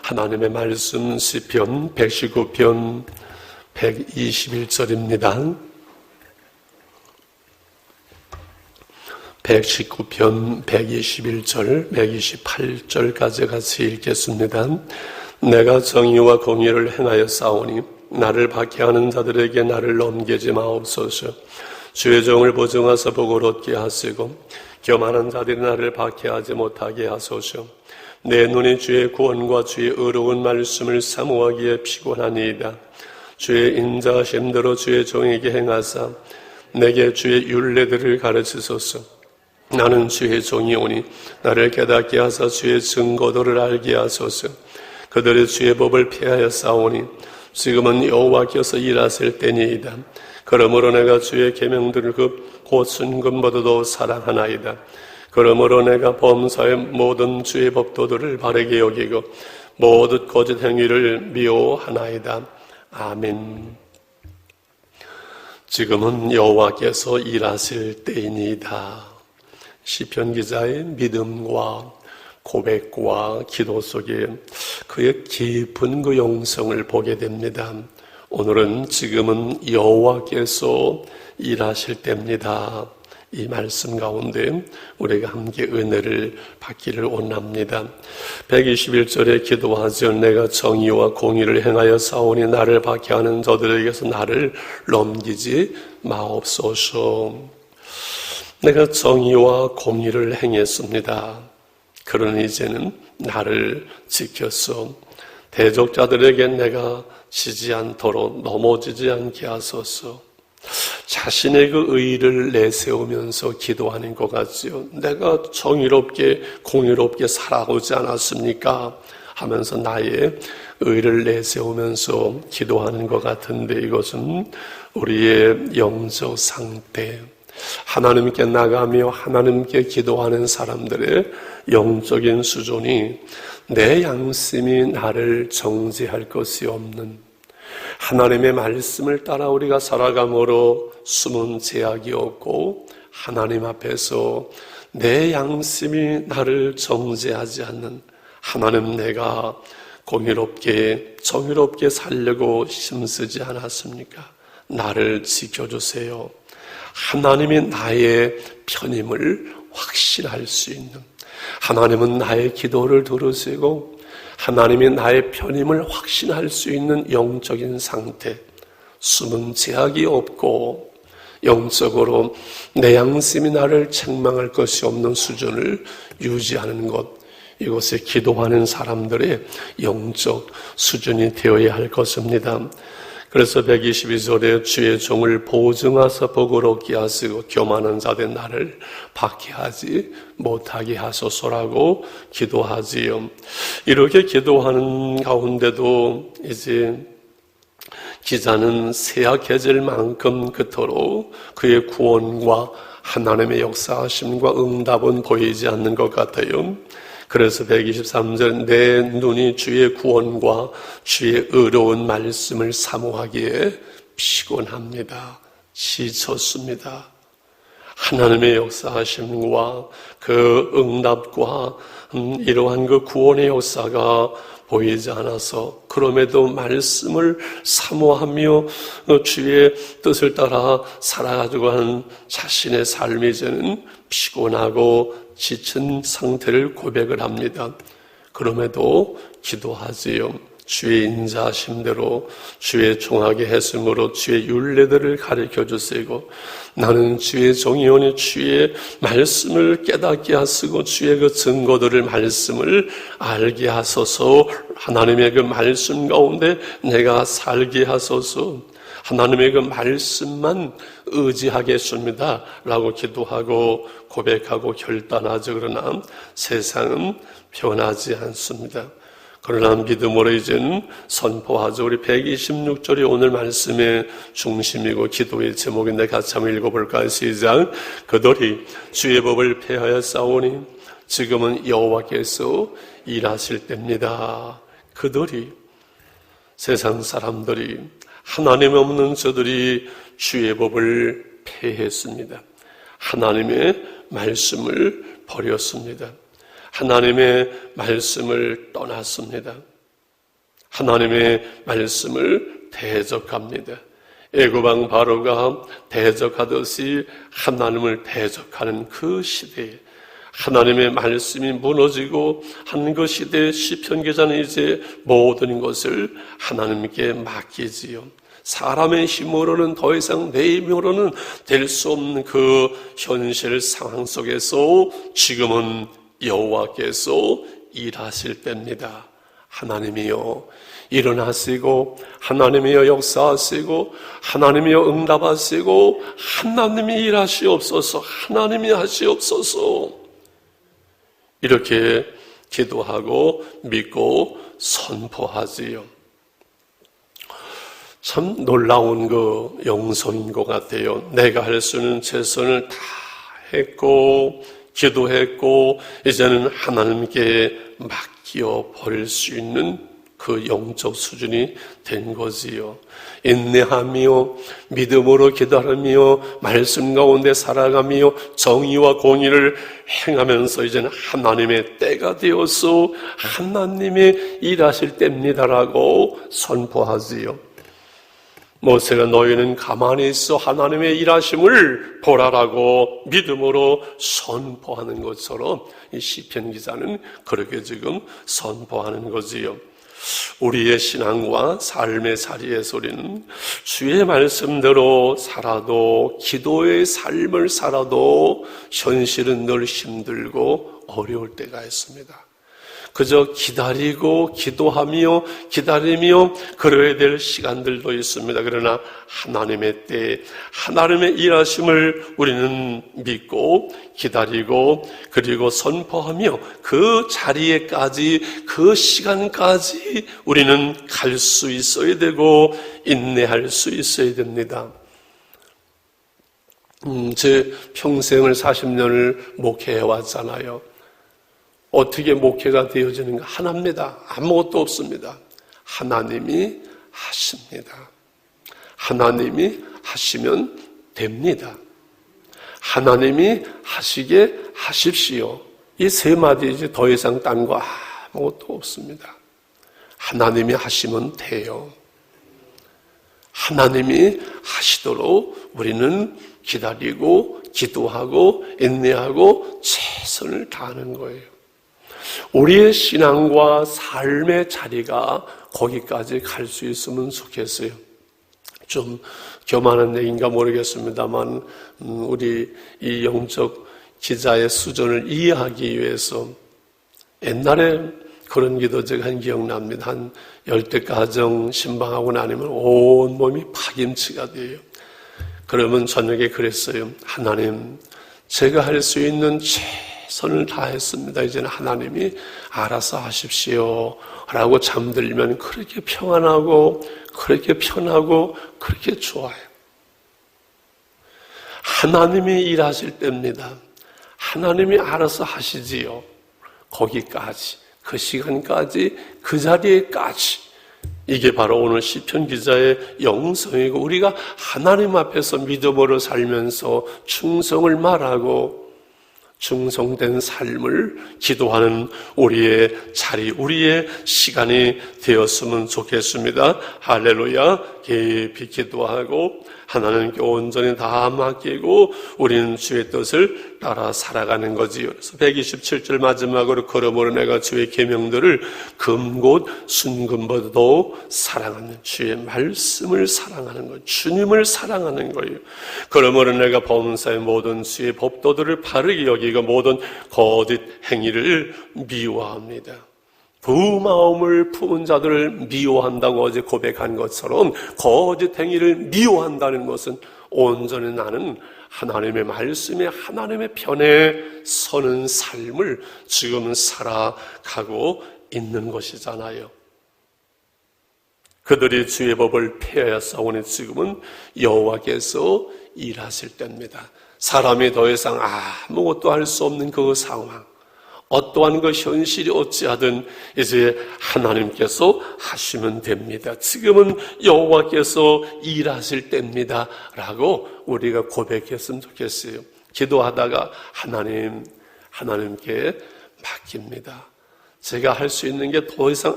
하나님의 말씀 시편 119편 121절입니다. 119편 121절, 128절까지 같이 읽겠습니다. 내가 정의와 공의를 행하여 싸우니 나를 박해하는 자들에게 나를 넘기지 마옵소서. 주의 종을 보증하사 복을 얻게 하시고 교만한 자들이 나를 박해하지 못하게 하소서. 내 눈이 주의 구원과 주의 의로운 말씀을 사모하기에 피곤하니이다. 주의 인자하심대로 주의 종에게 행하사 내게 주의 율례들을 가르치소서. 나는 주의 종이오니 나를 깨닫게 하사 주의 증거들을 알게 하소서. 그들이 주의 법을 피하여 싸우니 지금은 여호와께서 일하실 때니이다. 그러므로 내가 주의 계명들을 곧 순금보다도 사랑하나이다. 그러므로 내가 범사의 모든 주의 법도들을 바르게 여기고 모든 거짓 행위를 미워하나이다. 아멘. 지금은 여호와께서 일하실 때이니이다. 시편 기자의 믿음과 고백과 기도 속에 그의 깊은 그 영성을 보게 됩니다. 오늘은 지금은 여호와께서 일하실 때입니다. 이 말씀 가운데 우리가 함께 은혜를 받기를 원합니다. 121절에 기도하죠. 내가 정의와 공의를 행하여 싸우니 나를 박해하는 저들에게서 나를 넘기지 마옵소서. 내가 정의와 공의를 행했습니다. 그러니 이제는 나를 지켰어. 대적자들에게 내가 지지 않도록 넘어지지 않게 하소서. 자신의 그 의의를 내세우면서 기도하는 것 같지요. 내가 정의롭게 공의롭게 살아오지 않았습니까? 하면서 나의 의의를 내세우면서 기도하는 것 같은데 이것은 우리의 영적 상태, 하나님께 나가며 하나님께 기도하는 사람들의 영적인 수준이 내 양심이 나를 정죄할 것이 없는 하나님의 말씀을 따라 우리가 살아감으로 숨은 제약이 없고 하나님 앞에서 내 양심이 나를 정죄하지 않는 하나님, 내가 공의롭게 정의롭게 살려고 힘쓰지 않았습니까? 나를 지켜주세요. 하나님이 나의 편임을 확신할 수 있는, 하나님은 나의 기도를 들으시고 하나님이 나의 편임을 확신할 수 있는 영적인 상태, 숨은 제약이 없고 영적으로 내 양심이 나를 책망할 것이 없는 수준을 유지하는 것, 이것에 기도하는 사람들의 영적 수준이 되어야 할 것입니다. 그래서 122절에 주의 종을 보증하사 복을 얻게 하시고 교만한 자된 나를 박해하지 못하게 하소서라고 기도하지요. 이렇게 기도하는 가운데도 이제 기자는 세약해질 만큼 그토록 그의 구원과 하나님의 역사하심과 응답은 보이지 않는 것 같아요. 그래서 123절 내 눈이 주의 구원과 주의 의로운 말씀을 사모하기에 피곤합니다. 지쳤습니다. 하나님의 역사하심과 그 응답과 이러한 그 구원의 역사가 보이지 않아서 그럼에도 말씀을 사모하며 주의 뜻을 따라 살아가지고 하는 자신의 삶이 이제는 피곤하고 지친 상태를 고백을 합니다. 그럼에도 기도하지요. 주의 인자하심대로 주의 종하게 했으므로 주의 율례들을 가르쳐 주시고 나는 주의 종이오니 주의 말씀을 깨닫게 하시고 주의 그 증거들을 말씀을 알게 하소서. 하나님의 그 말씀 가운데 내가 살게 하소서. 하나님의 그 말씀만 의지하겠습니다 라고 기도하고 고백하고 결단하죠. 그러나 세상은 변하지 않습니다. 그러나 믿음으로 이제는 선포하죠. 우리 126절이 오늘 말씀의 중심이고 기도의 제목인데 같이 한번 읽어볼까요? 시작. 그들이 주의 법을 폐하여 싸우니 지금은 여호와께서 일하실 때입니다. 그들이, 세상 사람들이, 하나님 없는 저들이 주의 법을 폐했습니다. 하나님의 말씀을 버렸습니다. 하나님의 말씀을 떠났습니다. 하나님의 말씀을 대적합니다. 애굽왕 바로가 대적하듯이 하나님을 대적하는 그 시대에 하나님의 말씀이 무너지고 한 그 시대의 시편 기자는 이제 모든 것을 하나님께 맡기지요. 사람의 힘으로는 더 이상 내 힘으로는 될 수 없는 그 현실 상황 속에서 지금은 여호와께서 일하실 때입니다. 하나님이여 일어나시고, 하나님이여 역사하시고, 하나님이여 응답하시고, 하나님이 일하시옵소서, 하나님이 하시옵소서. 이렇게 기도하고 믿고 선포하지요. 참 놀라운 그 영성인 것 같아요. 내가 할 수 있는 최선을 다 했고 기도했고 이제는 하나님께 맡겨 버릴 수 있는 그 영적 수준이 된 거지요. 인내하며 믿음으로 기다리며 말씀 가운데 살아가며 정의와 공의를 행하면서 이제는 하나님의 때가 되어서 하나님의 일하실 때입니다라고 선포하지요. 모세가 너희는 가만히 있어 하나님의 일하심을 보라라고 믿음으로 선포하는 것처럼 이 시편 기자는 그렇게 지금 선포하는 거지요. 우리의 신앙과 삶의 자리에서 우리는 주의 말씀대로 살아도 기도의 삶을 살아도 현실은 늘 힘들고 어려울 때가 있습니다. 그저 기다리고 기도하며 기다리며 그러야 될 시간들도 있습니다. 그러나 하나님의 때 하나님의 일하심을 우리는 믿고 기다리고 그리고 선포하며 그 자리에까지 그 시간까지 우리는 갈 수 있어야 되고 인내할 수 있어야 됩니다. 제 평생을 40년을 목회해 왔잖아요. 어떻게 목회가 되어지는가? 하나입니다. 아무것도 없습니다. 하나님이 하십니다. 하나님이 하시면 됩니다. 하나님이 하시게 하십시오. 이 세 마디이지 더 이상 딴 거 아무것도 없습니다. 하나님이 하시면 돼요. 하나님이 하시도록 우리는 기다리고 기도하고 인내하고 최선을 다하는 거예요. 우리의 신앙과 삶의 자리가 거기까지 갈 수 있으면 좋겠어요. 좀 교만한 얘기인가 모르겠습니다만 우리 이 영적 기자의 수준을 이해하기 위해서 옛날에 그런 기도 제가 한 기억납니다. 한 10대 가정 신방하고 나면 온몸이 파김치가 돼요. 그러면 저녁에 그랬어요. 하나님, 제가 할 수 있는 최선을 다했습니다. 이제는 하나님이 알아서 하십시오 라고 잠들면 그렇게 평안하고 그렇게 편하고 그렇게 좋아요. 하나님이 일하실 때입니다. 하나님이 알아서 하시지요. 거기까지, 그 시간까지, 그 자리에까지. 이게 바로 오늘 시편 기자의 영성이고 우리가 하나님 앞에서 믿음으로 살면서 충성을 말하고 충성된 삶을 기도하는 우리의 자리, 우리의 시간이 되었으면 좋겠습니다. 할렐루야. 깊이 기도하고 하나님께 온전히 다 맡기고 우리는 주의 뜻을 따라 살아가는 거지요. 그래서 127절 마지막으로 그러므로 내가 주의 계명들을 금곧 순금보다도 사랑하는 주의 말씀을 사랑하는 것, 주님을 사랑하는 거예요. 그러므로 내가 범사의 모든 주의 법도들을 바르게 여기고 모든 거짓 행위를 미워합니다. 그 마음을 품은 자들을 미워한다고 어제 고백한 것처럼 거짓 행위를 미워한다는 것은 온전히 나는 하나님의 말씀에 하나님의 편에 서는 삶을 지금 살아가고 있는 것이잖아요. 그들이 주의 법을 폐하였사오니 지금은 여호와께서 일하실 때입니다. 사람이 더 이상 아무것도 할 수 없는 그 상황, 어떠한 그 현실이 어찌하든 이제 하나님께서 하시면 됩니다. 지금은 여호와께서 일하실 때입니다 라고 우리가 고백했으면 좋겠어요. 기도하다가 하나님께 맡깁니다. 제가 할 수 있는 게 더 이상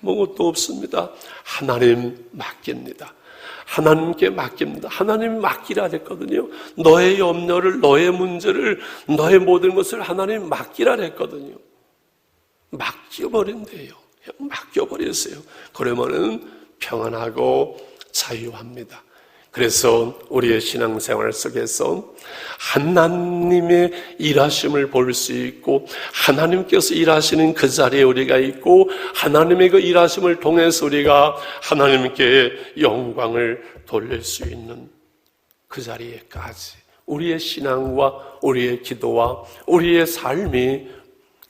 아무것도 없습니다. 하나님 맡깁니다. 하나님께 맡깁니다. 하나님 맡기라 했거든요. 너의 염려를, 너의 문제를, 너의 모든 것을 하나님 맡기라 했거든요. 맡겨버린대요. 맡겨버렸어요. 그러면은 평안하고 자유합니다. 그래서 우리의 신앙생활 속에서 하나님의 일하심을 볼 수 있고, 하나님께서 일하시는 그 자리에 우리가 있고, 하나님의 그 일하심을 통해서 우리가 하나님께 영광을 돌릴 수 있는 그 자리에까지 우리의 신앙과 우리의 기도와 우리의 삶이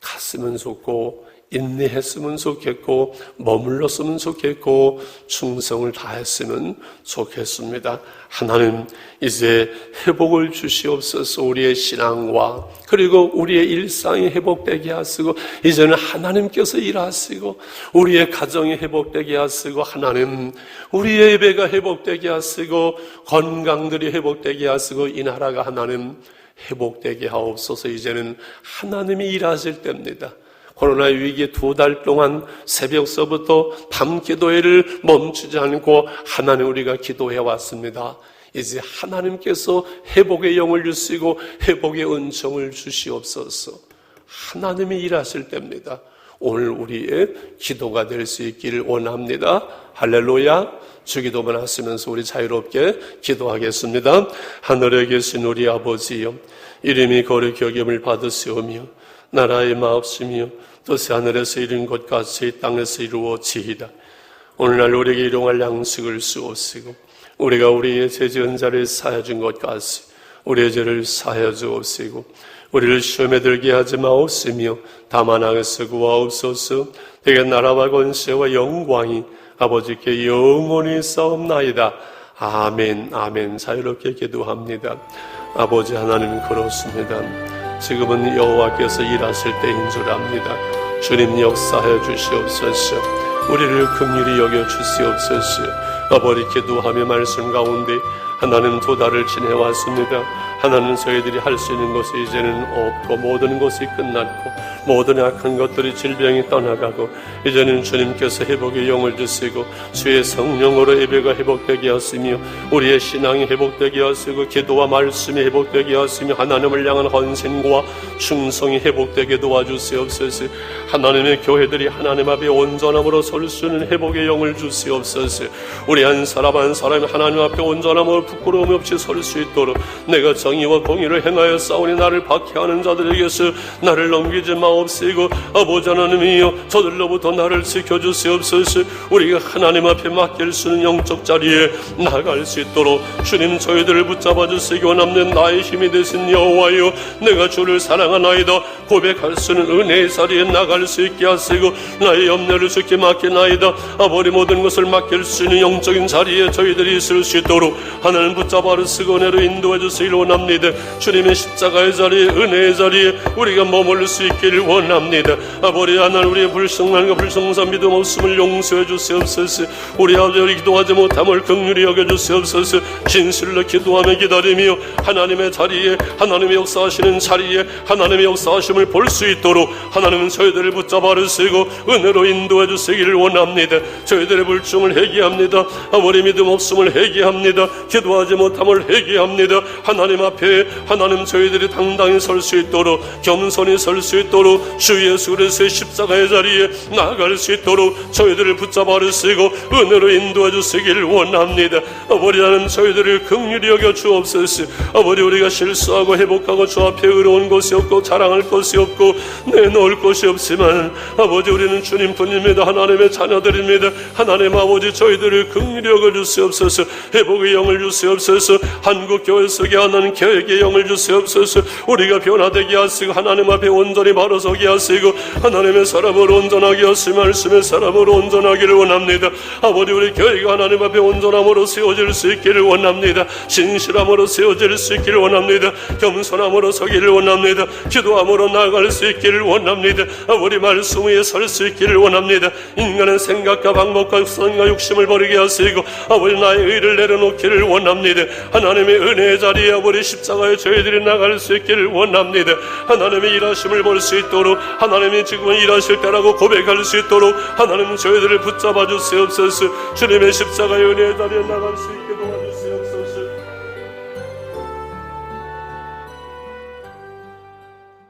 갔으면 좋고, 인내했으면 좋겠고, 머물렀으면 좋겠고, 충성을 다했으면 좋겠습니다. 하나님 이제 회복을 주시옵소서. 우리의 신앙과 그리고 우리의 일상이 회복되게 하시고, 이제는 하나님께서 일하시고, 우리의 가정이 회복되게 하시고, 하나님 우리의 예배가 회복되게 하시고, 건강들이 회복되게 하시고, 이 나라가 하나님 회복되게 하옵소서. 이제는 하나님이 일하실 때입니다. 코로나 위기 2달 동안 새벽서부터 밤 기도회를 멈추지 않고 하나님 우리가 기도해 왔습니다. 이제 하나님께서 회복의 영을 주시고 회복의 은총을 주시옵소서. 하나님이 일하실 때입니다. 오늘 우리의 기도가 될 수 있기를 원합니다. 할렐루야. 주기도만 하시면서 우리 자유롭게 기도하겠습니다. 하늘에 계신 우리 아버지여, 이름이 거룩히 여김을 받으시오며 나라의 마옵시며 뜻이 하늘에서 이룬 것 같이 땅에서 이루어지이다. 오늘날 우리에게 일용할 양식을 주옵시고, 우리가 우리의 죄 지은 자를 사하여 준 것 같이 우리의 죄를 사하여 주옵시고, 우리를 시험에 들게 하지 마옵시며 다만 악에서 구하옵소서. 대개 나라와 권세와 영광이 아버지께 영원히 싸움나이다. 아멘. 아멘. 자유롭게 기도합니다. 아버지 하나님, 그렇습니다. 지금은 여호와께서 일하실 때인 줄 압니다. 주님 역사하여 주시옵소서. 우리를 긍휼히 여겨 주시옵소서. 아버지, 기도하며 말씀 가운데 하나님 2달을 지내왔습니다. 하나님, 저희들이 할 수 있는 것이 이제는 없고, 모든 것이 끝났고, 모든 악한 것들이 질병이 떠나가고, 이제는 주님께서 회복의 영을 주시고 주의 성령으로 예배가 회복되게 하시며 우리의 신앙이 회복되게 하시고 기도와 말씀이 회복되게 하시며 하나님을 향한 헌신과 충성이 회복되게 도와주시옵소서. 하나님의 교회들이 하나님 앞에 온전함으로 설 수 있는 회복의 영을 주시옵소서. 우리 한 사람 한 사람이 하나님 앞에 온전함으로 부끄러움 없이 설 수 있도록, 내가 정의와 공의를 행하여 싸우니 나를 박해하는 자들에게서 나를 넘기지 마옵시고, 아버지 하나님이여, 저들로부터 나를 지켜주시옵소서. 우리가 하나님 앞에 맡길 수 있는 영적 자리에 나갈 수 있도록 주님 저희들을 붙잡아 주시기 원합니다. 나의 힘이 되신 여호와여, 내가 주를 사랑하나이다 고백할 수 있는 은혜의 자리에 나갈 수 있게 하시고, 나의 염려를 주께 맡기나이다 아버지 모든 것을 맡길 수 있는 영적인 자리에 저희들이 있을 수 있도록 하나님 붙잡아 주시고 은혜로 인도해 주시기를 원합니다. 주님의 십자가의 자리에, 은혜의 자리에 우리가 머물 수 있기를 원합니다. 아버지 하나님, 우리의 불성난과 불성사 믿음 없음을 용서해 주시옵소서. 우리 아버지 기도하지 못함을 긍휼히 여겨 주시옵소서. 진실로 기도하며 기다리며 하나님의 자리에, 하나님의 역사하시는 자리에 하나님의 역사하심을 볼 수 있도록 하나님은 저희들을 붙잡아 주시고 은혜로 인도해 주시기를 원합니다. 저희들의 불충을 회개합니다. 아버지 믿음 없음을 회개합니다. 기도하지 못함을 회개합니다. 하나님 앞에 하나님 저희들이 당당히 설 수 있도록, 겸손히 설 수 있도록 주 예수 그리스도의 십자가의 자리에 나아갈 수 있도록 저희들을 붙잡아 주시고 은혜로 인도해 주시기를 원합니다. 아버지 하나님, 저희들을 긍휼히 여겨 주옵소서. 아버지, 우리가 실수하고 회복하고 주 앞에 의로운 것이 없고 자랑할 것이 없고 내놓을 것이 없지만 아버지, 우리는 주님뿐입니다. 하나님의 자녀들입니다. 하나님 아버지, 저희들을 긍휼히 여겨 주시옵소서. 회복의 영을 주시옵소서. 한국교회 속에 하나님 계획의 영을 주시옵소서. 우리가 변화되게 하시고 하나님 앞에 온전히 바로 서게 하시고 하나님의 사람으로 온전하게 하시며 말씀의 사람으로 온전하기를 원합니다. 아버지, 우리 교회가 하나님 앞에 온전함으로 세워질 수 있기를 원합니다. 진실함으로 세워질 수 있기를 원합니다. 겸손함으로 서기를 원합니다. 기도함으로 나아갈 수 있기를 원합니다. 아버지, 말씀 위에 설 수 있기를 원합니다. 인간의 생각과 방법과 선과 욕심을 버리게 하시고 아버지, 나의 의를 내려놓기를 원합니다. 하나님의 은혜의 자리에 아버지 하나님의 십자가에 저희들이 나갈 수 있기를 원합니다. 하나님의 일하심을 볼 수 있도록, 하나님이 지금은 일하실 때라고 고백할 수 있도록 하나님 저희들을 붙잡아 주시옵소서. 주님의 십자가의 은혜의 자리에 나갈 수 있게 도와주시옵소서.